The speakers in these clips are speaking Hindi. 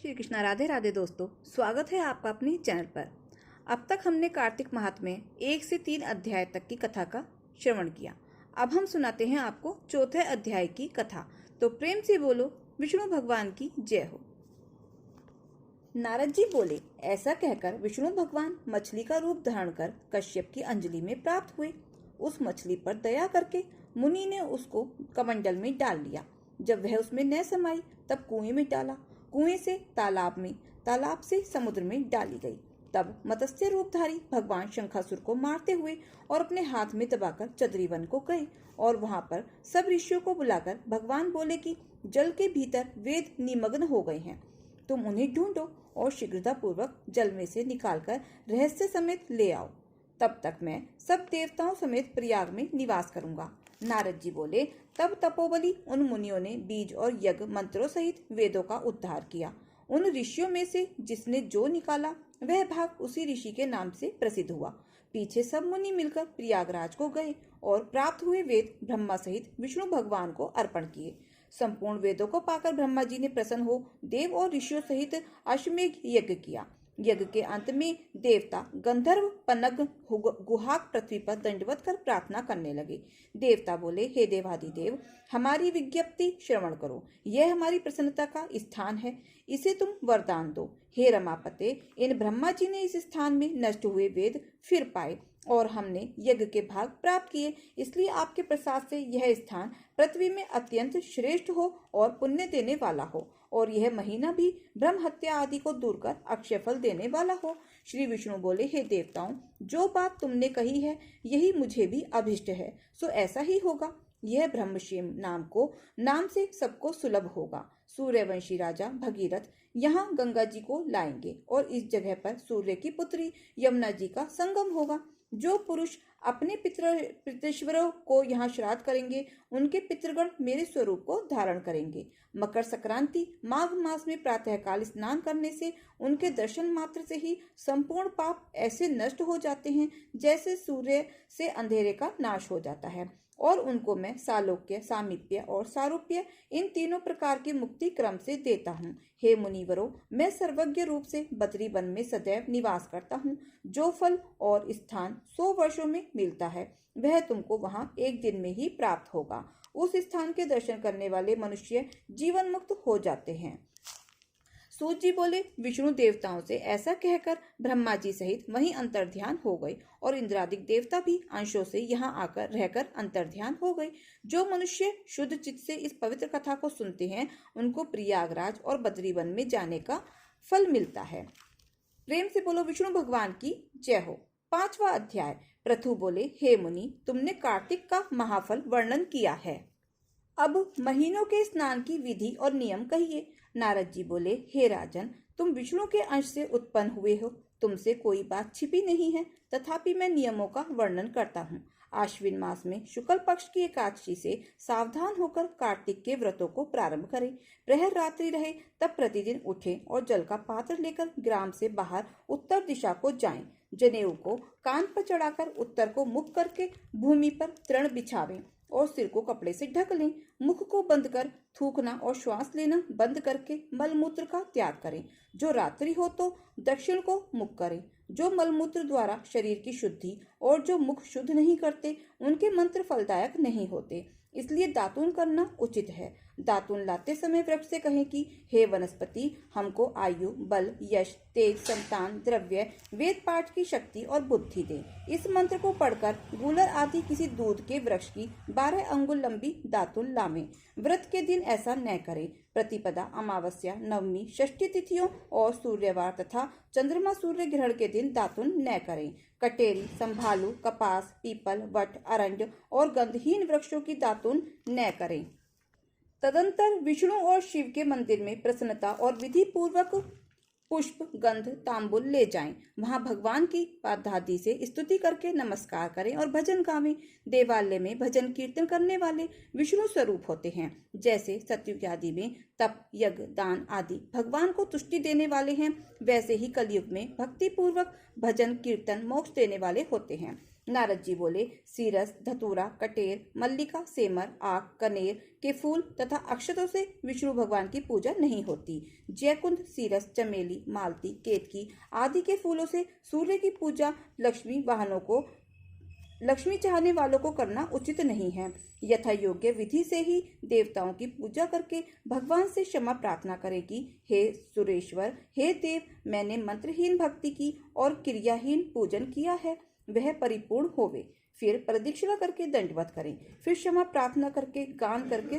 श्री कृष्णा। राधे राधे दोस्तों, स्वागत है आपका अपने चैनल पर। अब तक हमने कार्तिक माह में 1 से 3 अध्याय तक की कथा का श्रवण किया। अब हम सुनाते हैं आपको चौथे अध्याय की कथा। तो प्रेम से बोलो विष्णु भगवान की जय हो। नारद जी बोले, ऐसा कहकर विष्णु भगवान मछली का रूप धारण कर कश्यप की अंजलि में प्राप्त हुए। उस मछली पर दया करके मुनि ने उसको कमंडल में डाल लिया। जब वह उसमें न समाई तब कुएं में डाला, कुएं से तालाब में, तालाब से समुद्र में डाली गई। तब मत्स्य रूपधारी भगवान शंखासुर को मारते हुए और अपने हाथ में दबाकर चद्रीवन को गए और वहां पर सब ऋषियों को बुलाकर भगवान बोले कि जल के भीतर वेद निमग्न हो गए हैं, तुम उन्हें ढूंढो और शीघ्रता पूर्वक जल में से निकालकर रहस्य समेत ले आओ। तब तक मैं सब देवताओं समेत प्रयाग में निवास करूंगा। नारद जी बोले, तब तपोबली उन मुनियों ने बीज और यज्ञ मंत्रों सहित वेदों का उद्धार किया। उन ऋषियों में से जिसने जो निकाला वह भाग उसी ऋषि के नाम से प्रसिद्ध हुआ। पीछे सब मुनि मिलकर प्रयागराज को गए और प्राप्त हुए वेद ब्रह्मा सहित विष्णु भगवान को अर्पण किए। संपूर्ण वेदों को पाकर ब्रह्मा जी ने प्रसन्न हो देव और ऋषियों सहित अश्वमेघ यज्ञ किया। यज्ञ के अंत में देवता गंधर्व पनग गुहाक पृथ्वी पर दंडवत कर प्रार्थना करने लगे। देवता बोले, हे देवादिदेव, हमारी विज्ञप्ति श्रवण करो। यह हमारी प्रसन्नता का स्थान है, इसे तुम वरदान दो। हे रमापते, इन ब्रह्मा जी ने इस स्थान में नष्ट हुए वेद फिर पाए और हमने यज्ञ के भाग प्राप्त किए, इसलिए आपके प्रसाद से यह स्थान पृथ्वी में अत्यंत श्रेष्ठ हो और पुण्य देने वाला हो, और यह महीना भी ब्रह्म हत्या आदि को दूर कर अक्षय फल देने वाला हो। श्री विष्णु बोले, हे देवताओं, जो बात तुमने कही है यही मुझे भी अभिष्ट है, सो ऐसा ही होगा। यह ब्रह्मक्षेम नाम से सबको सुलभ होगा। सूर्यवंशी राजा भगीरथ यहाँ गंगा जी को लाएंगे और इस जगह पर सूर्य की पुत्री यमुना जी का संगम होगा। जो पुरुष अपने पितृश्वरों को यहाँ श्राद्ध करेंगे उनके पितृगण मेरे स्वरूप को धारण करेंगे। मकर संक्रांति माघ मास में प्रातःकाल स्नान करने से उनके दर्शन मात्र से ही संपूर्ण पाप ऐसे नष्ट हो जाते हैं जैसे सूर्य से अंधेरे का नाश हो जाता है, और उनको मैं सालोक्य, सामीप्य और सारूप्य इन तीनों प्रकार की मुक्ति क्रम से देता हूँ। हे मुनिवरों, मैं सर्वज्ञ रूप से बद्री वन में सदैव निवास करता हूँ। जो फल और स्थान 100 वर्षों में मिलता है वह तुमको वहाँ एक दिन में ही प्राप्त होगा। उस स्थान के दर्शन करने वाले मनुष्य जीवन मुक्त हो जाते हैं। सूत जी बोले, विष्णु देवताओं से ऐसा कहकर ब्रह्मा जी सहित वहीं अंतर्ध्यान हो गए और इंद्रादिक देवता भी अंशों से यहाँ आकर रहकर अंतर्ध्यान हो गए। जो मनुष्य शुद्ध चित्त से इस पवित्र कथा को सुनते हैं उनको प्रयागराज और बद्रीवन में जाने का फल मिलता है। प्रेम से बोलो विष्णु भगवान की जय हो। 5वां अध्याय। पृथु बोले, हे मुनि, तुमने कार्तिक का महाफल वर्णन किया है, अब महीनों के स्नान की विधि और नियम कहिए। नारद जी बोले, हे राजन, तुम विष्णु के अंश से उत्पन्न हुए हो, तुमसे कोई बात छिपी नहीं है, तथापि मैं नियमों का वर्णन करता हूँ। आश्विन मास में शुक्ल पक्ष की एकादशी से सावधान होकर कार्तिक के व्रतों को प्रारंभ करें। प्रहर रात्रि रहे तब प्रतिदिन उठें और जल का पात्र लेकर ग्राम से बाहर उत्तर दिशा को जाएं। जनेऊ को कान पर चढ़ाकर उत्तर को मुख करके भूमि पर तृण बिछावें और सिर को कपड़े से ढक लें। मुख को बंद कर थूकना और श्वास लेना बंद करके मलमूत्र का त्याग करें। जो रात्रि हो तो दक्षिण को मुख करें। जो मलमूत्र द्वारा शरीर की शुद्धि और जो मुख शुद्ध नहीं करते उनके मंत्र फलदायक नहीं होते, इसलिए दातून करना उचित है। दातून लाते समय वृक्ष से कहें कि हे वनस्पति, हमको आयु, बल, यश, तेज, संतान, द्रव्य, वेद पाठ की शक्ति और बुद्धि दे। इस मंत्र को पढ़कर गूलर आदि किसी दूध के वृक्ष की 12 अंगुल लंबी दातुन लावें। व्रत के दिन ऐसा न करें। प्रतिपदा, अमावस्या, नवमी, षष्ठी तिथियों और सूर्यवार तथा चंद्रमा सूर्य ग्रहण के दिन दातुन न करें। कटेरी, संभालू, कपास, पीपल, वट, अरंड और गंधहीन वृक्षों की दातुन न करें। तदंतर विष्णु और शिव के मंदिर में प्रसन्नता और विधि पूर्वक पुष्प, गंध, तांबुल ले जाएं। वहां भगवान की पादादि से स्तुति करके नमस्कार करें और भजन गावें। देवालय में भजन कीर्तन करने वाले विष्णु स्वरूप होते हैं। जैसे सतयुग आदि में तप, यज्ञ, दान आदि भगवान को तुष्टि देने वाले हैं, वैसे ही कलयुग में भक्ति पूर्वक भजन कीर्तन मोक्ष देने वाले होते हैं। नारद जी बोले, सीरस, धतूरा, कटेर, मल्लिका, सेमर, आक, कनेर के फूल तथा अक्षतों से विष्णु भगवान की पूजा नहीं होती। जयकुंद, सीरस, चमेली, मालती, केतकी आदि के फूलों से सूर्य की पूजा लक्ष्मी चाहने वालों को करना उचित नहीं है। यथा योग्य विधि से ही देवताओं की पूजा करके भगवान से क्षमा प्रार्थना करें कि हे सुरेश्वर, हे देव, मैंने मंत्रहीन भक्ति की और क्रियाहीन पूजन किया है, वह परिपूर्ण होवे। फिर प्रदक्षिणा करके दंडवत करें, फिर क्षमा प्रार्थना करके गान करके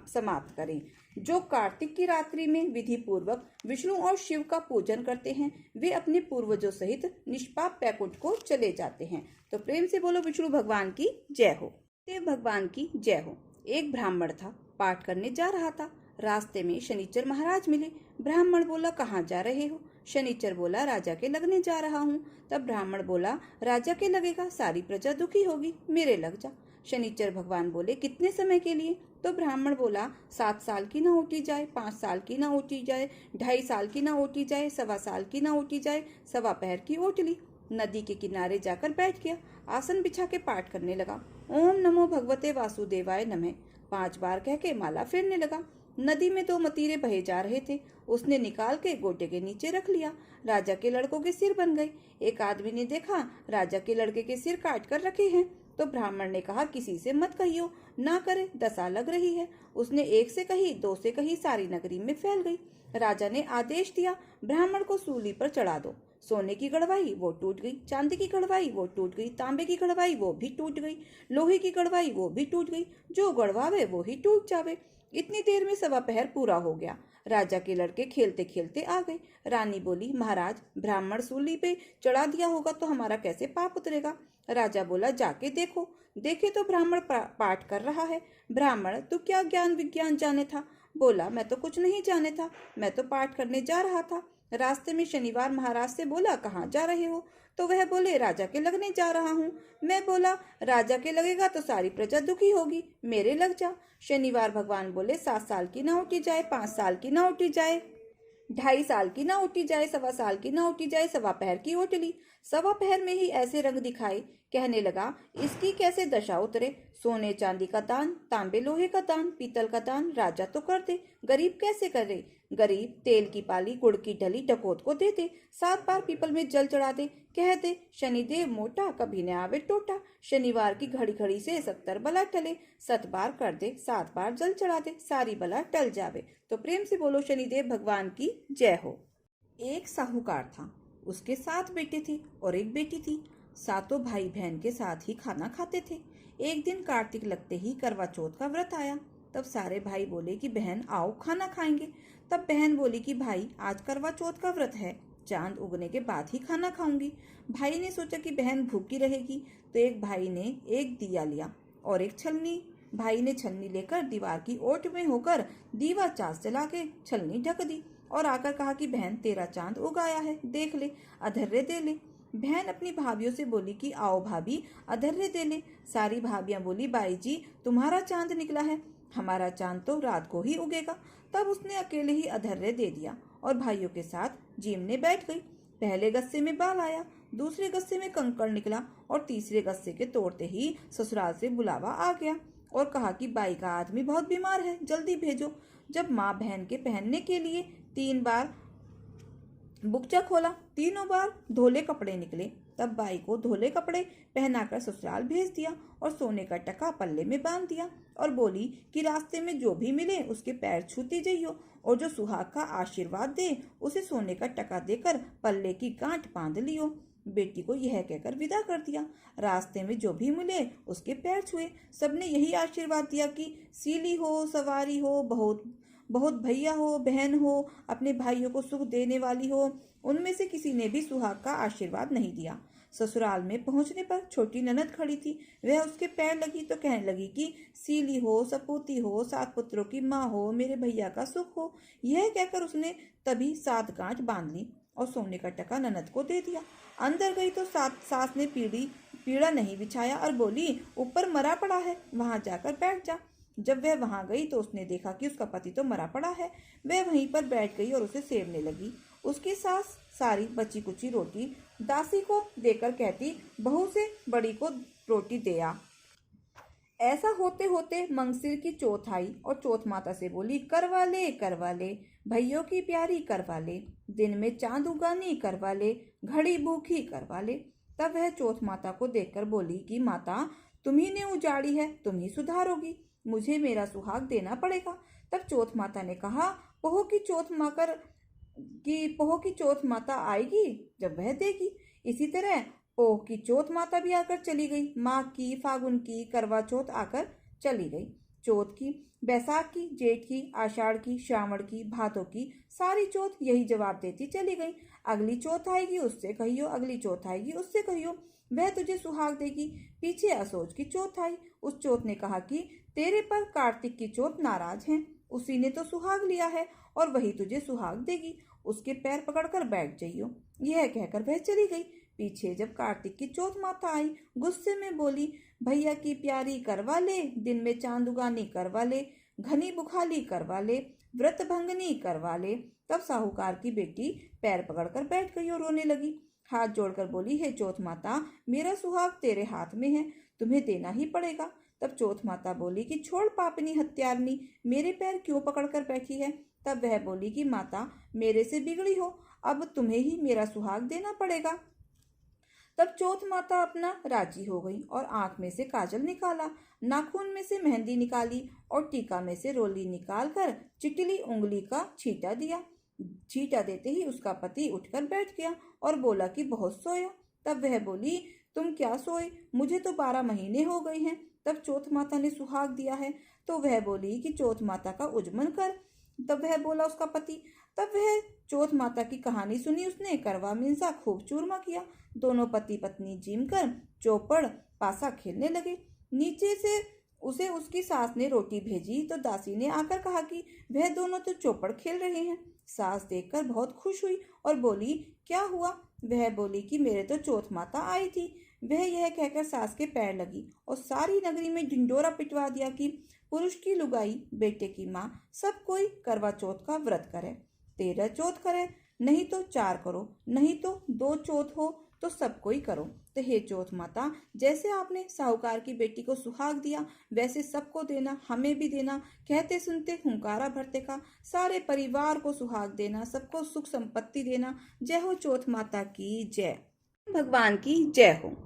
समाप्त करें। जो कार्तिक की रात्रि में विधि पूर्वक विष्णु और शिव का पूजन करते हैं, वे अपने पूर्वजों सहित निष्पाप बैकुंठ को चले जाते हैं। तो प्रेम से बोलो विष्णु भगवान की जय हो, देव भगवान की जय हो। एक ब्राह्मण था, पाठ करने जा रहा था। रास्ते में शनिचर महाराज मिले। ब्राह्मण बोला, कहाँ जा रहे हो? शनिचर बोला, राजा के लगने जा रहा हूँ। तब ब्राह्मण बोला, राजा के लगेगा, सारी प्रजा दुखी होगी, मेरे लग जा। शनिचर भगवान बोले, कितने समय के लिए? तो ब्राह्मण बोला, 7 साल की ना ओटी जाए, 5 साल की ना ओटी जाए, 2.5 साल की ना ओटी जाए, 1.25 साल की ना ओटी जाए, 1.25 पहर की ओट ली। नदी के किनारे जाकर बैठ गया, आसन बिछा के पाठ करने लगा। ओम नमो भगवते वासुदेवाय नमः 5 बार कह के माला फेरने लगा। नदी में 2 मतीरे बहे जा रहे थे, उसने निकाल के गोटे के नीचे रख लिया। राजा के लड़कों के सिर बन गए। एक आदमी ने देखा राजा के लड़के के सिर काट कर रखे हैं, तो ब्राह्मण ने कहा, किसी से मत कहियो, ना करे, दशा लग रही है। उसने 1 से कही, 2 से कही, सारी नगरी में फैल गई। राजा ने आदेश दिया, ब्राह्मण को सूली पर चढ़ा दो। सोने की गड़वाई वो टूट गई, चांदी की गड़वाई वो टूट गई, तांबे की गड़वाई वो भी टूट गई, लोहे की गड़वाई वो भी टूट गई, जो गड़वावे वो ही टूट जावे। इतनी देर में 1.25 पहर पूरा हो गया। राजा के लड़के खेलते खेलते आ गए। रानी बोली, महाराज, ब्राह्मण सूली पे चढ़ा दिया होगा तो हमारा कैसे पाप उतरेगा? राजा बोला, जाके देखो। देखे तो ब्राह्मण पाठ कर रहा है। ब्राह्मण, तू क्या ज्ञान विज्ञान जाने था? बोला, मैं तो कुछ नहीं जाने था, मैं तो पाठ करने जा रहा था। रास्ते में शनिवार महाराज से बोला, कहाँ जा रहे हो? तो वह बोले, राजा के लगने जा रहा हूँ। मैं बोला, राजा के लगेगा तो सारी प्रजा दुखी होगी, मेरे लग जा। शनिवार भगवान बोले, 7 साल की ना उठी जाए, 5 साल की ना उठी जाए, 2.5 साल की ना उठी जाए, 1.25 साल की ना उठी जाए, 1.25 पहर की उठ ली। 1.25 पहर में ही ऐसे रंग दिखाए, कहने लगा, इसकी कैसे दशा उतरे? सोने चांदी का दान, तांबे लोहे का दान, पीतल का दान राजा तो कर दे, गरीब कैसे करे? गरीब तेल की पाली, गुड़ की ढली डकोत को दे दे, 7 बार पीपल में जल चढ़ा दे, कह दे, शनिदेव मोटा, कभी न आवे टोटा। शनिवार की घड़ी घड़ी से 70 बला टले, 7 बार कर दे, 7 बार जल चढ़ा दे, सारी बला टल जावे। तो प्रेम से बोलो शनिदेव भगवान की जय हो। एक साहूकार था, उसके 7 बेटे थे और एक बेटी थी। सातों भाई बहन के साथ ही खाना खाते थे। एक दिन कार्तिक लगते ही करवा चौथ का व्रत आया। तब सारे भाई बोले कि बहन आओ खाना खाएंगे। तब बहन बोली कि भाई आज करवा चौथ का व्रत है, चांद उगने के बाद ही खाना खाऊंगी। भाई ने सोचा कि बहन भूखी रहेगी, तो एक भाई ने एक दिया लिया और एक छलनी। भाई ने छलनी लेकर दीवार की ओट में होकर दीवा चास जला के छलनी ढक दी और आकर कहा कि बहन तेरा चांद उगाया है, देख ले, अधर्रे दे ले। बहन अपनी भाभियों से बोली कि आओ भाभी अधर्रे दे ले। सारी भाभियां बोली, बाई जी तुम्हारा चांद निकला है, हमारा चांद तो रात को ही उगेगा। तब उसने अकेले ही अधर्रे दे दिया और भाइयों के साथ जीमने बैठ गई। पहले गस्से में बाल आया, दूसरे गस्से में कंकड़ निकला और तीसरे गस्से के तोड़ते ही ससुराल से बुलावा आ गया और कहा कि बाई का आदमी बहुत बीमार है, जल्दी भेजो। जब माँ बहन के पहनने के लिए 3 बार बुकचा खोला, तीनों बार धोले कपड़े निकले। तब बाई को धोले कपड़े पहनाकर ससुराल भेज दिया और सोने का टका पल्ले में बांध दिया और बोली कि रास्ते में जो भी मिले उसके पैर छूती जाइयो और जो सुहाग का आशीर्वाद दे उसे सोने का टका देकर पल्ले की गांठ बांध लियो। बेटी को यह कहकर विदा कर दिया। रास्ते में जो भी मिले उसके पैर छुए। सबने यही आशीर्वाद दिया कि सीली हो, सवारी हो, बहुत बहुत भैया हो, बहन हो, अपने भाइयों को सुख देने वाली हो। उनमें से किसी ने भी सुहाग का आशीर्वाद नहीं दिया। ससुराल में पहुंचने पर छोटी ननद खड़ी थी। वह उसके पैर लगी तो कहने लगी कि सीली हो, सपूती हो, 7 पुत्रों की माँ हो, मेरे भैया का सुख हो। यह कहकर उसने तभी 7 गांठ बांध ली और सोने का टका ननद को दे दिया। अंदर गई तो सास ने पीड़ा नहीं बिछाया और बोली, ऊपर मरा पड़ा है, वहां जाकर बैठ जा। जब वह वहां गई तो उसने देखा कि उसका पति तो मरा पड़ा है। वह वहीं पर बैठ गई और उसे सेवने लगी। उसकी सास सारी बची कुची रोटी दासी को देकर कहती, बहू से बड़ी को रोटी दे आ। ऐसा होते होते मंगसिर की चौथ आई और चौथ माता से बोली, करवा ले भैयों की प्यारी करवा ले, दिन में चांद उगानी करवा ले, घड़ी भूखी करवा ले। तब वह चौथ माता को देखकर बोली कि माता, तुम्ही ने उजाड़ी है, तुम ही सुधारोगी, मुझे मेरा सुहाग देना पड़ेगा। तब चौथ माता ने कहा, पोह की चौथ माता आएगी जब वह देगी। इसी तरह पोह की चौथ माता भी आकर चली गई। माघ की, फागुन की, करवा चौथ आकर चली गई। चौथ की, बैसाख की, जेठ की, आषाढ़ की, श्रावण की, भादों की, सारी चौथ यही जवाब देती चली गई। अगली चौथ आएगी उससे कहियो, अगली चौथ आएगी उससे कहियो, वह तुझे सुहाग देगी। पीछे असोज की चौथ आई। उस चौथ ने कहा कि तेरे पर कार्तिक की चौथ नाराज है, उसी ने तो सुहाग लिया है और वही तुझे सुहाग देगी, उसके पैर पकड़कर बैठ जाइयो। यह कहकर वह चली गई। पीछे जब कार्तिक की चौथ माता आई, गुस्से में बोली, भैया की प्यारी करवा ले, दिन में चांद उगानी करवा ले, घनी बुखाली करवा ले, व्रत भंगनी करवा ले। तब साहूकार की बेटी पैर पकड़कर बैठ गई और रोने लगी। हाथ जोड़कर बोली, हे चौथ माता, मेरा सुहाग तेरे हाथ में है, तुम्हें देना ही पड़ेगा। तब चौथ माता बोली कि छोड़ पापनी हत्यारनी, मेरे पैर क्यों पकड़कर बैठी है। तब वह बोली कि माता, मेरे से बिगड़ी हो, अब तुम्हें ही मेरा सुहाग देना पड़ेगा। तब चौथ माता अपना राजी हो गई और आंख में से काजल निकाला, नाखून में से मेहंदी निकाली और टीका में से रोली निकालकर चिटली उंगली का छींटा दिया। छींटा देते ही उसका पति उठकर बैठ गया और बोला कि बहुत सोया। तब वह बोली, तुम क्या सोए, मुझे तो 12 महीने हो गए हैं। तब चौथ माता ने सुहाग दिया है। तो वह बोली कि चौथ माता का उजमन कर। तब वह बोला उसका पति। तब वह चौथ माता की कहानी सुनी उसने, करवा मिंसा खूब चूरमा किया। दोनों पति पत्नी जीम कर चौपड़ पासा खेलने लगे। नीचे से उसे उसकी सास ने रोटी भेजी तो दासी ने आकर कहा कि वह दोनों तो चौपड़ खेल रहे हैं। सास देखकर बहुत खुश हुई और बोली, क्या हुआ। वह बोली कि मेरे तो चौथ माता आई थी। वह यह कहकर सास के पैर लगी और सारी नगरी में ढिंडोरा पिटवा दिया कि पुरुष की लुगाई, बेटे की माँ, सब कोई करवा चौथ का व्रत करे, 13 चौथ करे, नहीं तो 4 करो, नहीं तो 2 चौथ हो तो सब कोई करो। तो हे चौथ माता, जैसे आपने साहूकार की बेटी को सुहाग दिया वैसे सबको देना, हमें भी देना। कहते सुनते हुंकारा भरते का, सारे परिवार को सुहाग देना, सबको सुख संपत्ति देना। जय हो चौथ माता की जय, भगवान की जय हो।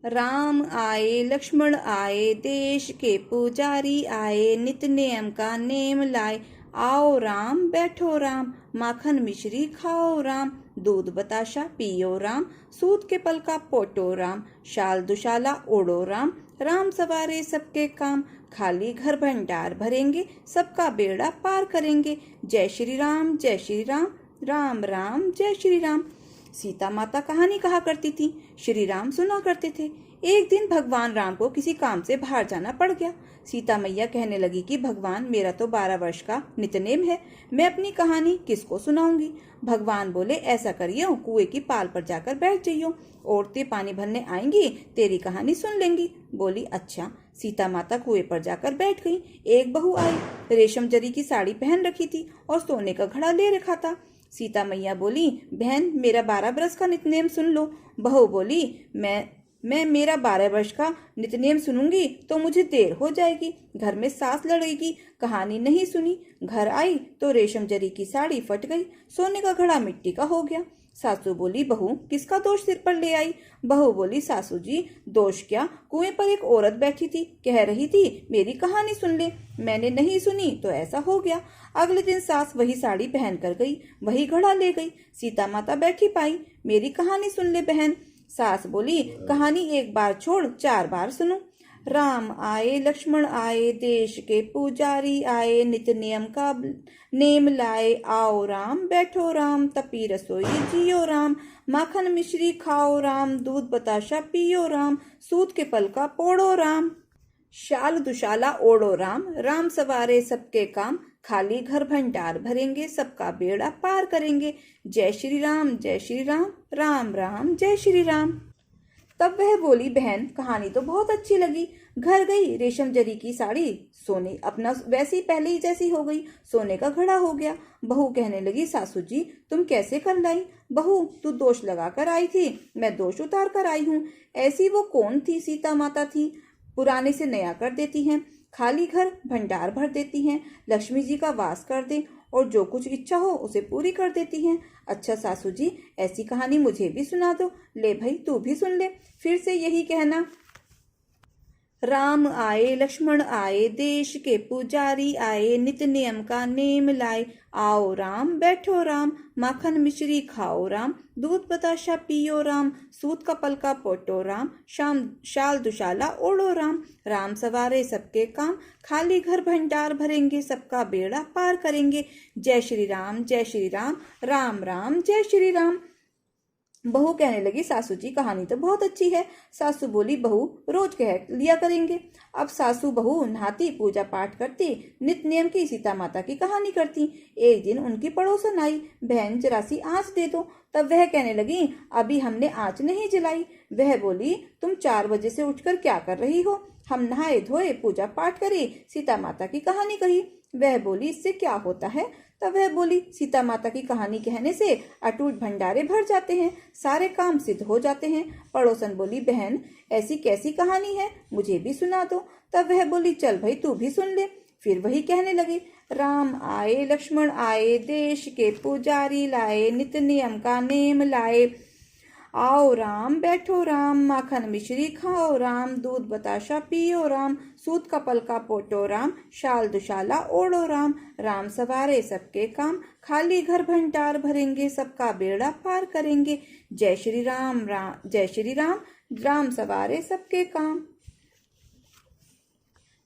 राम आए लक्ष्मण आए, देश के पुजारी आए, नित नेम का नेम लाए, आओ राम बैठो राम, माखन मिश्री खाओ राम, दूध बताशा पियो राम, सूत के पल का पोटो राम, शाल दुशाला ओढ़ो राम, राम सवारे सबके काम, खाली घर भंडार भरेंगे, सबका बेड़ा पार करेंगे। जय श्री राम जय श्री राम, राम राम जय श्री राम। सीता माता कहानी कहा करती थी, श्री राम सुना करते थे। एक दिन भगवान राम को किसी काम से बाहर जाना पड़ गया। सीता मैया कहने लगी कि भगवान, मेरा तो 12 वर्ष का नितनेम है, मैं अपनी कहानी किसको सुनाऊंगी। भगवान बोले, ऐसा करियो, कुएं की पाल पर जाकर बैठ जाइयो, औरतें पानी भरने आएंगी, तेरी कहानी सुन लेंगी। बोली, अच्छा। सीता माता कुएं पर जाकर बैठ गई। एक बहू आई, रेशम जरी की साड़ी पहन रखी थी और सोने का घड़ा ले रखा था। सीता मैया बोली, बहन, मेरा 12 वर्ष का नितनेम सुन लो। बहू बोली, मैं मेरा 12 वर्ष का नितनेम सुनूंगी तो मुझे देर हो जाएगी, घर में सास लड़ेगी। कहानी नहीं सुनी। घर आई तो रेशम जरी की साड़ी फट गई, सोने का घड़ा मिट्टी का हो गया। सासू बोली, बहू किसका दोष सिर पर ले आई। बहू बोली, सासू जी दोष क्या, कुएं पर एक औरत बैठी थी, कह रही थी मेरी कहानी सुन ले, मैंने नहीं सुनी तो ऐसा हो गया। अगले दिन सास वही साड़ी पहन कर गई, वही घड़ा ले गई। सीता माता बैठी पाई, मेरी कहानी सुन ले बहन। सास बोली, कहानी एक बार छोड़ 4 बार सुनो। राम आए लक्ष्मण आए, देश के पुजारी आए, नित नियम का नेम लाए, आओ राम बैठो राम, तपी रसोई जियो राम, माखन मिश्री खाओ राम, दूध बताशा पियो राम, सूत के पल का पोड़ो राम, शाल दुशाला ओढ़ो राम, राम सवारे सबके काम, खाली घर भंडार भरेंगे, सबका बेड़ा पार करेंगे। जय श्री राम जय श्री राम, राम राम जय श्री राम। तब वह बोली, बहन कहानी तो बहुत अच्छी लगी, घर गई, रेशम जरी की साड़ी सोने अपना वैसी पहले ही जैसी हो गई, सोने का घड़ा हो गया। बहू कहने लगी, सासू जी तुम कैसे कर लाई? बहू, तू दोष लगा कर आई थी, मैं दोष उतार कर आई हूँ। ऐसी वो कौन थी? सीता माता थी, पुराने से नया कर देती हैं, खाली घर भंडार भर देती हैं, लक्ष्मी जी का वास कर दे और जो कुछ इच्छा हो उसे पूरी कर देती हैं। अच्छा सासू जी, ऐसी कहानी मुझे भी सुना दो। ले भाई, तू भी सुन ले। फिर से यही कहना, राम आए लक्ष्मण आए, देश के पुजारी आए, नित नियम का नेम लाए। आओ राम बैठो राम, माखन मिश्री खाओ राम, दूध बताशा पियो राम, सूत का पलका पोटो राम, शाम शाल दुशाला ओढ़ो राम। राम सवारे सबके काम, खाली घर भंडार भरेंगे, सबका बेड़ा पार करेंगे। जय श्री राम, जय श्री राम, राम राम जय श्री राम। बहू कहने लगी, सासू जी कहानी तो बहुत अच्छी है। सासू बोली, बहू रोज कह लिया करेंगे। अब सासू बहू नहाती, पूजा पाठ करती, नित नियम की सीता माता की कहानी करती। एक दिन उनकी पड़ोसन आई, बहन जरा सी आँच दे दो। तब वह कहने लगी, अभी हमने आँच नहीं जलाई। वह बोली, तुम 4 बजे से उठकर क्या कर रही हो? हम नहाए धोए, पूजा पाठ करी, सीता माता की कहानी कही। वह बोली, इससे क्या होता है? तब वह बोली, सीता माता की कहानी कहने से अटूट भंडारे भर जाते हैं, सारे काम सिद्ध हो जाते हैं। पड़ोसन बोली, बहन ऐसी कैसी कहानी है, मुझे भी सुना दो। तब वह बोली, चल भाई तू भी सुन ले। फिर वही कहने लगे, राम आए लक्ष्मण आए, देश के पुजारी लाए, नित नियम का नेम लाए। आओ राम बैठो राम, माखन मिश्री खाओ राम, दूध बताशा पियो राम, सूत का पलका पोटो राम, शाल दुशाला ओढ़ो राम। राम सवारे सबके काम, खाली घर भंडार भरेंगे, सबका बेड़ा पार करेंगे। जय श्री राम, राम जय श्री राम, राम सवारे सबके काम।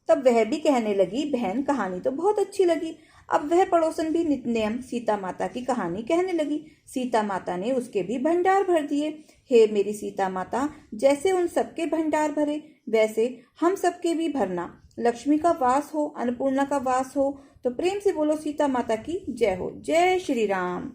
तब वह भी कहने लगी, बहन कहानी तो बहुत अच्छी लगी। अब वह पड़ोसन भी नित नियम सीता माता की कहानी कहने लगी। सीता माता ने उसके भी भंडार भर दिए। हे मेरी सीता माता, जैसे उन सबके भंडार भरे, वैसे हम सबके भी भरना। लक्ष्मी का वास हो, अन्नपूर्णा का वास हो। तो प्रेम से बोलो, सीता माता की जय हो। जय श्री राम।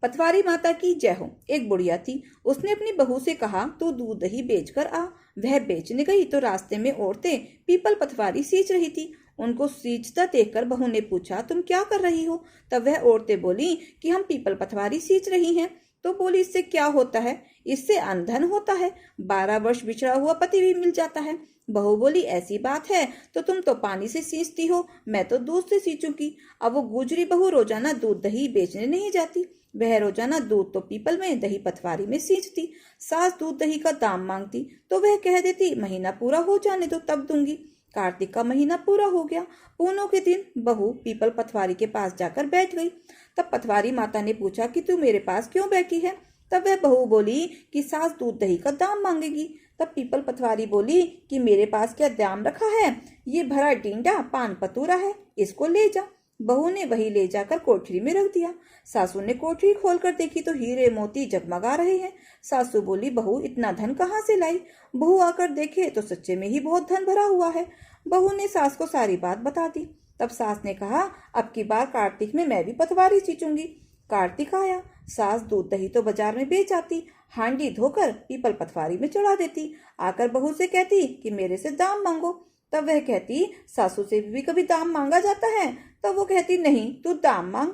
पटवारी माता की जय हो। एक बुढ़िया थी, उसने अपनी बहू से कहा, तू दूध दही बेच कर आ। वह बेचने गई तो रास्ते में औरतें पीपल पटवारी सींच रही थी। उनको सींचता देखकर बहू ने पूछा, तुम क्या कर रही हो? तब वह औरतें बोली कि हम पीपल पटवारी सींच रही हैं। तो बोली, इससे क्या होता है? इससे अनधन होता है, 12 वर्ष बिछड़ा हुआ पति भी मिल जाता है। बहू बोली, ऐसी बात है तो तुम तो पानी से सींचती हो, मैं तो दूध से सींचूंगी। अब वो गुजरी बहू रोजाना दूध दही बेचने नहीं जाती। वह रोजाना दूध तो पीपल में, दही पटवारी में सींचती। सास दूध दही का दाम मांगती तो वह कह देती, महीना पूरा हो जाने दो तब दूंगी। कार्तिक का महीना पूरा हो गया। पूनों के दिन बहू पीपल पटवारी के पास जाकर बैठ गई। तब पटवारी माता ने पूछा कि तू मेरे पास क्यों बैठी है? तब वह बहू बोली कि सास दूध दही का दाम मांगेगी। तब पीपल पटवारी बोली कि मेरे पास क्या दाम रखा है? ये भरा डींडा पान पतूरा है, इसको ले जा। बहू ने वही ले जाकर कोठरी में रख दिया। सासू ने कोठरी खोलकर देखी तो हीरे मोती जगमगा रहे हैं। सासू बोली, बहू इतना धन कहाँ से लाई? बहू आकर देखे तो सच्चे में ही बहुत धन भरा हुआ है। बहू ने सास को सारी बात बता दी। तब सास ने कहा, अब की बार कार्तिक में मैं भी पटवारी सींचूंगी। कार्तिक आया, सास दूध दही तो बाजार में बेच आती, हांडी धोकर पीपल पटवारी में चढ़ा देती। आकर बहू से कहती कि मेरे से दाम मांगो। तब वह कहती, सासू से भी कभी दाम मांगा जाता है? तब वो कहती, नहीं तू दाम मांग।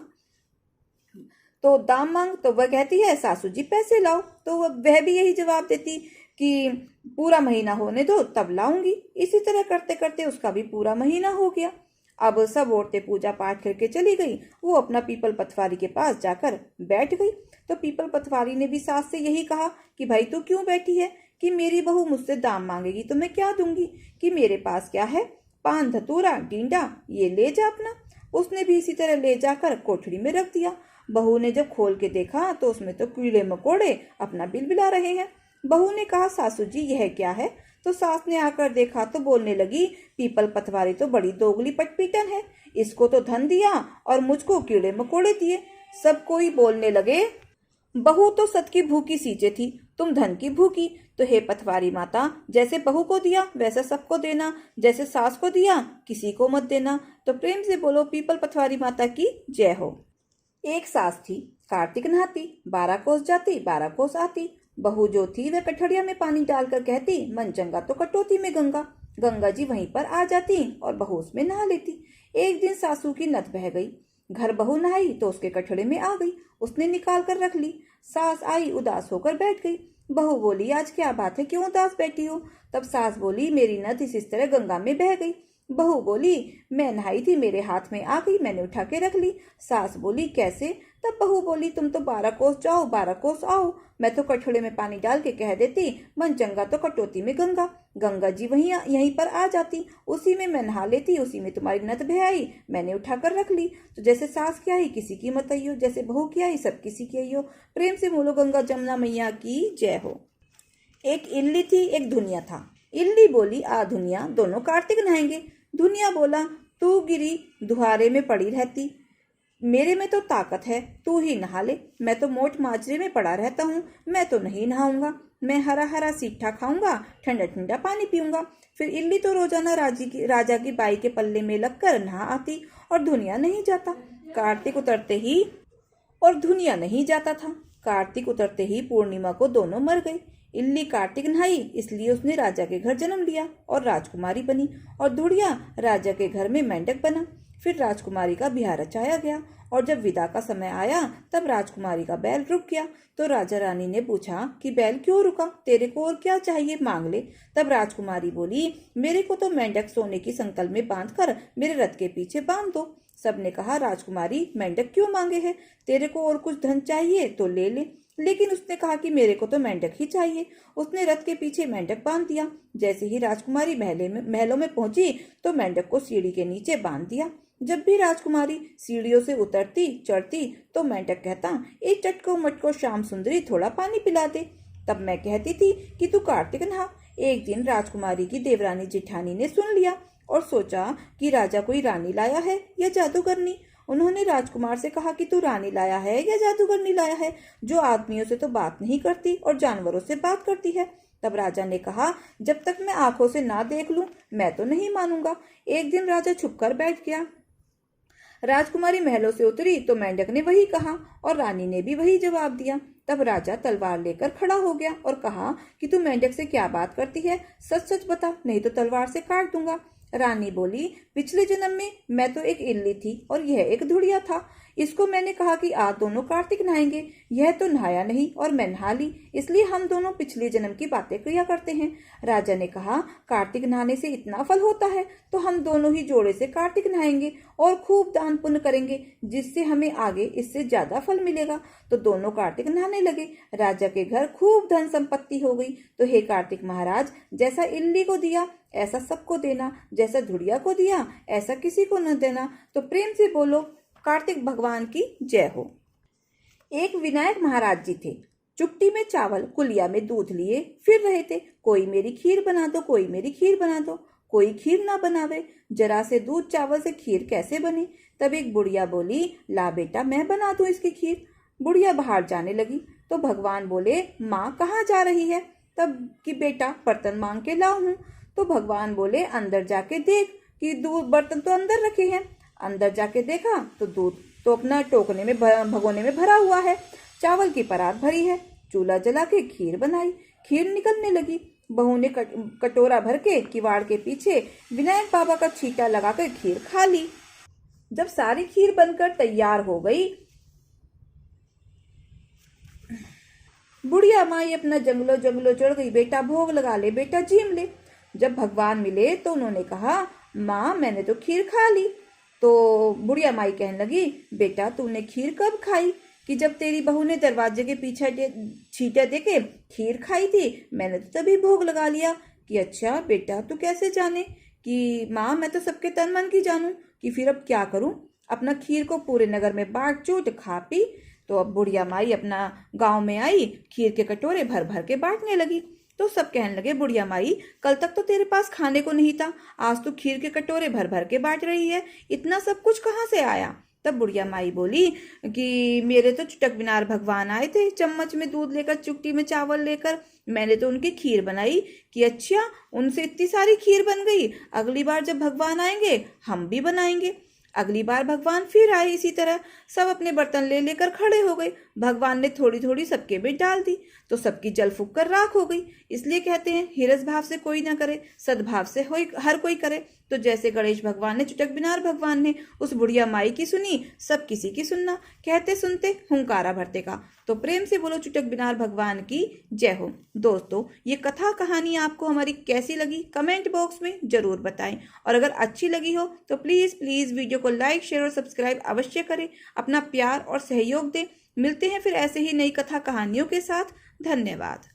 तो दाम मांग तो वह कहती है, सासू जी पैसे लाओ। तो वह भी यही जवाब देती कि पूरा महीना होने दो तब लाऊंगी। इसी तरह करते करते उसका भी पूरा महीना हो गया। अब सब औरतें पूजा पाठ करके चली गई। वो अपना पीपल पटवारी के पास जाकर बैठ गई। तो पीपल पटवारी ने भी सास से यही कहा कि भाई तू क्यों बैठी है? कि मेरी बहू मुझसे दाम मांगेगी तो मैं क्या दूंगी? कि मेरे पास क्या है? पान धतूरा डींडा, ये ले जा अपना। उसने भी इसी तरह ले जाकर कोठरी में रख दिया। बहू ने जब खोल के देखा तो उसमें तो कीड़े मकोड़े अपना बिल बिला रहे हैं। बहू ने कहा, सासू जी यह क्या है? तो सास ने आकर देखा तो बोलने लगी, पीपल पटवारी तो बड़ी दोगली पटपीटन है, इसको तो धन दिया और मुझको कीड़े मकोड़े दिए। सब कोई बोलने लगे, बहू तो सत की भूखी सींचे थी, तुम धन की भूखी। तो हे पटवारी माता, जैसे बहू को दिया वैसा सबको देना, जैसे सास को दिया किसी को मत देना। तो प्रेम से बोलो, पीपल पटवारी माता की जय हो। एक सास थी, कार्तिक नहाती, 12 कोस जाती 12 कोस आती। बहू जो थी वह कठड़िया में पानी डालकर कहती, मन चंगा तो कटौती में गंगा। गंगा जी वहीं पर आ जाती और बहू उसमें नहा लेती। एक दिन सासू की नत बह गई। घर बहू नहाई तो उसके कटोरे में आ गई। उसने निकाल कर रख ली। सास आई, उदास होकर बैठ गई। बहू बोली, आज क्या बात है, क्यों उदास बैठी हो? तब सास बोली, मेरी नथ इस तरह गंगा में बह गई। बहू बोली, मैं नहाई थी, मेरे हाथ में आ गई, मैंने उठा के रख ली। सास बोली, कैसे? तब बहू बोली, तुम तो 12 कोस जाओ 12 कोस आओ, मैं तो कटोरे में पानी डाल के कह देती, मन चंगा तो कटोती में गंगा। गंगा जी वहीं यहीं पर आ जाती, उसी में मैं नहा लेती, उसी में तुम्हारी नत बह आई, मैंने उठा कर रख ली। तो जैसे सास की आई किसी की मत आई हो, जैसे बहू की आई सब किसी की आई हो। प्रेम से बोलो गंगा जमुना मैया की जय हो। एक इल्ली थी, एक धुनिया था। इल्ली बोली, आ धुनिया, दोनों कार्तिक नहाएंगे। धुनिया बोला, तू गिरी दुहारे में पड़ी रहती, मेरे में तो ताकत है, तू ही नहा ले, मैं तो मोट माजरे में पड़ा रहता हूँ, मैं तो नहीं नहाऊंगा, मैं हरा हरा सीठा खाऊंगा, ठंडा ठंडा पानी पीऊंगा। फिर इल्ली तो रोजाना राजा की बाई के पल्ले में लगकर नहा आती और धुनिया नहीं जाता। कार्तिक उतरते ही और धुनिया नहीं जाता था। कार्तिक उतरते ही पूर्णिमा को दोनों मर गए। इल्ली कार्तिक नहाई, इसलिए उसने राजा के घर जन्म लिया और राजकुमारी बनी, और धुड़िया राजा के घर में मेंढक बना। फिर राजकुमारी का ब्याह रचाया गया, और जब विदा का समय आया तब राजकुमारी का बैल रुक गया। तो राजा रानी ने पूछा कि बैल क्यों रुका, तेरे को और क्या चाहिए, मांग ले। तब राजकुमारी बोली, मेरे को तो मेंढक सोने की संकल में बांधकर मेरे रथ के पीछे बांध दो। सबने कहा, राजकुमारी मेंढक क्यों मांगे है, तेरे को और कुछ धन चाहिए तो ले ले। लेकिन उसने कहा कि मेरे को तो मेंढक ही चाहिए। उसने रथ के पीछे मेंढक बांध दिया। जैसे ही राजकुमारी महलों में पहुंची तो मेंढक को सीढ़ी के नीचे बांध दिया। जब भी राजकुमारी सीढ़ियों से उतरती चढ़ती तो मेंढक कहता, एक चटको मटको श्याम सुंदरी, थोड़ा पानी पिला दे। तब मैं कहती थी कि तू कार्तिक नहा। एक दिन राजकुमारी की देवरानी जिठानी ने सुन लिया और सोचा कि राजा कोई रानी लाया है या जादूगरनी। उन्होंने राजकुमार से कहा कि तू रानी लाया है या जादूगरनी लाया है, जो आदमियों से तो बात नहीं करती और जानवरों से बात करती है। तब राजा ने कहा, जब तक मैं आंखों से ना देख लूं मैं तो नहीं मानूंगा। एक दिन राजा छुपकर बैठ गया। राजकुमारी महलों से उतरी तो मेंढक ने वही कहा और रानी ने भी वही जवाब दिया। तब राजा तलवार लेकर खड़ा हो गया और कहा कि तू मेंढक से क्या बात करती है, सच सच बता, नहीं तो तलवार से काट दूंगा। रानी बोली, पिछले जन्म में मैं तो एक इल्ली थी और यह एक धुड़िया था। इसको मैंने कहा कि आज दोनों कार्तिक नहाएंगे, यह तो नहाया नहीं और मैं नहा ली, इसलिए हम दोनों पिछले जन्म की बातें किया करते हैं। राजा ने कहा, कार्तिक नहाने से इतना फल होता है तो हम दोनों ही जोड़े से कार्तिक नहाएंगे और खूब दान पुण्य करेंगे, जिससे हमें आगे इससे ज्यादा फल मिलेगा। तो दोनों कार्तिक नहाने लगे। राजा के घर खूब धन संपत्ति हो गई। तो हे कार्तिक महाराज, जैसा इल्ली को दिया ऐसा सबको देना, जैसा धुड़िया को दिया ऐसा किसी को न देना। तो प्रेम से बोलो कार्तिक भगवान की जय हो। एक विनायक महाराज जी थे। चुट्टी में चावल, कुलिया में दूध लिए फिर रहे थे। कोई मेरी खीर बना दो, कोई मेरी खीर बना दो। कोई खीर ना बनावे, जरा से दूध चावल से खीर कैसे बने। तब एक बुढ़िया बोली, ला बेटा मैं बना दूं इसकी खीर। बुढ़िया बाहर जाने लगी तो भगवान बोले, माँ कहाँ जा रही है। तब कि बेटा बर्तन मांग के लाऊं हूँ। तो भगवान बोले, अंदर जाके देख कि दूध बर्तन तो अंदर रखे हैं। अंदर जाके देखा तो दूध तो अपना टोकने में भगोने में भरा हुआ है, चावल की परात भरी है। चूल्हा जला के खीर बनाई, खीर निकलने लगी। बहू ने कटोरा भर के किवाड़ के पीछे विनायक बाबा का छींटा लगाकर खीर खा ली। जब सारी खीर बनकर तैयार हो गई, बुढ़िया माई अपना जंगलों जंगलों चढ़ गई, बेटा भोग लगा ले, बेटा जीम ले। जब भगवान मिले तो उन्होंने कहा, माँ मैंने तो खीर खा ली। तो बुढ़िया माई कहने लगी, बेटा तूने खीर कब खाई? कि जब तेरी बहू ने दरवाजे के पीछे छींटे देके खीर खाई थी, मैंने तो तभी भोग लगा लिया। कि अच्छा बेटा तू कैसे जाने? कि माँ मैं तो सबके तन मन की जानूं। कि फिर अब क्या करूं? अपना खीर को पूरे नगर में बांट चूट खा पी। तो अब बुढ़िया माई अपना गांव में आई, खीर के कटोरे भर भर के बांटने लगी। तो सब कहने लगे, बुढ़िया माई कल तक तो तेरे पास खाने को नहीं था, आज तो खीर के कटोरे भर भर के बांट रही है, इतना सब कुछ कहाँ से आया? तब बुढ़िया माई बोली कि मेरे तो चुटक बिनार भगवान आए थे, चम्मच में दूध लेकर चुटकी में चावल लेकर, मैंने तो उनकी खीर बनाई। कि अच्छा उनसे इतनी सारी खीर बन गई, अगली बार जब भगवान आएंगे हम भी बनाएंगे। अगली बार भगवान फिर आए, इसी तरह सब अपने बर्तन ले लेकर खड़े हो गए। भगवान ने थोड़ी थोड़ी सबके में डाल दी तो सबकी जल फूक कर राख हो गई। इसलिए कहते हैं हिरस भाव से कोई ना करे, सद्भाव से हर कोई करे। तो जैसे गणेश भगवान ने चुटक बिनार भगवान ने उस बुढ़िया माई की सुनी, सब किसी की सुनना, कहते सुनते हुंकारा भरते का। तो प्रेम से बोलो चुटक बिनार भगवान की जय हो। दोस्तों, ये कथा कहानी आपको हमारी कैसी लगी कमेंट बॉक्स में जरूर बताएं, और अगर अच्छी लगी हो तो प्लीज प्लीज वीडियो को लाइक शेयर और सब्सक्राइब अवश्य करें, अपना प्यार और सहयोग दें। मिलते हैं फिर ऐसे ही नई कथा कहानियों के साथ। धन्यवाद।